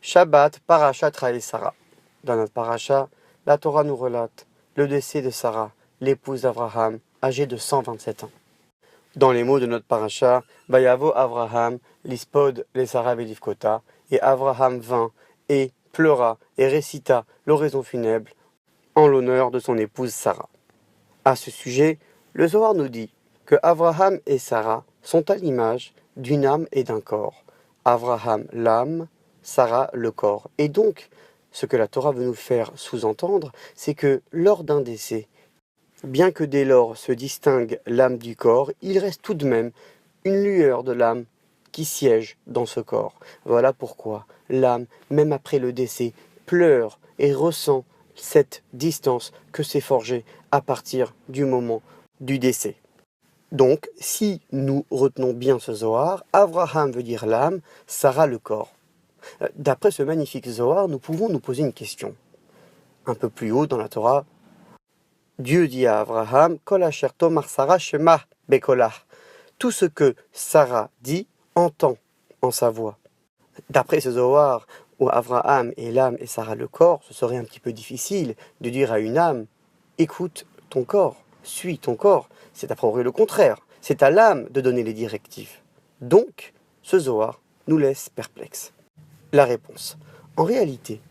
Shabbat, Parashat Rae Sarah. Dans notre parasha, la Torah nous relate le décès de Sarah, l'épouse d'Abraham, âgée de 127 ans. Dans les mots de notre parasha, Vayavo Abraham, lispod les Sarah Velivkota, et Abraham vint et pleura et récita l'oraison funèbre en l'honneur de son épouse Sarah. À ce sujet, le Zohar nous dit que Abraham et Sarah sont à l'image d'une âme et d'un corps. Abraham l'âme, Sarah le corps. Et donc, ce que la Torah veut nous faire sous-entendre, c'est que lors d'un décès, bien que dès lors se distingue l'âme du corps, il reste tout de même une lueur de l'âme qui siège dans ce corps. Voilà pourquoi l'âme, même après le décès, pleure et ressent cette distance que s'est forgée à partir du moment du décès. Donc, si nous retenons bien ce Zohar, Abraham veut dire l'âme, Sarah le corps. D'après ce magnifique Zohar, nous pouvons nous poser une question. Un peu plus haut dans la Torah, Dieu dit à Abraham, Kol asher tomar Sarah shema bekolah. Tout ce que Sarah dit, entend en sa voix. D'après ce Zohar, où Abraham est l'âme et Sarah le corps, ce serait un petit peu difficile de dire à une âme, écoute ton corps, suis ton corps. C'est à peu le contraire. C'est à l'âme de donner les directives. Donc, ce Zohar nous laisse perplexes. La réponse. En réalité,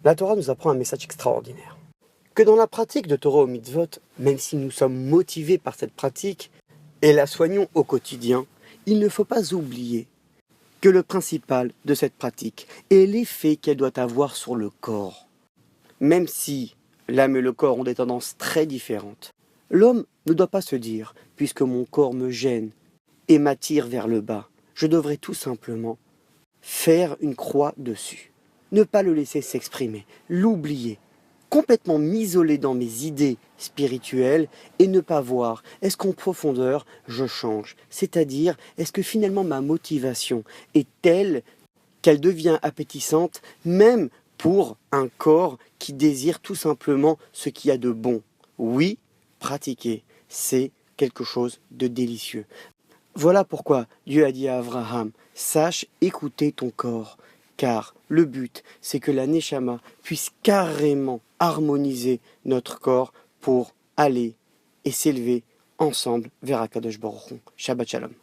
la Torah nous apprend un message extraordinaire. Que dans la pratique de Torah au mitzvot, même si nous sommes motivés par cette pratique et la soignons au quotidien, il ne faut pas oublier que le principal de cette pratique est l'effet qu'elle doit avoir sur le corps. Même si l'âme et le corps ont des tendances très différentes, l'homme ne doit pas se dire, puisque mon corps me gêne et m'attire vers le bas, je devrais tout simplement faire une croix dessus. Ne pas le laisser s'exprimer, l'oublier, complètement m'isoler dans mes idées spirituelles et ne pas voir, est-ce qu'en profondeur je change? C'est-à-dire, est-ce que finalement ma motivation est telle qu'elle devient appétissante même pour un corps qui désire tout simplement ce qu'il y a de bon? Oui, pratiquer, c'est quelque chose de délicieux. Voilà pourquoi Dieu a dit à Abraham, sache écouter ton corps, car le but, c'est que la Neshama puisse carrément harmoniser notre corps pour aller et s'élever ensemble vers Akadosh Baruch Hu. Shabbat Shalom.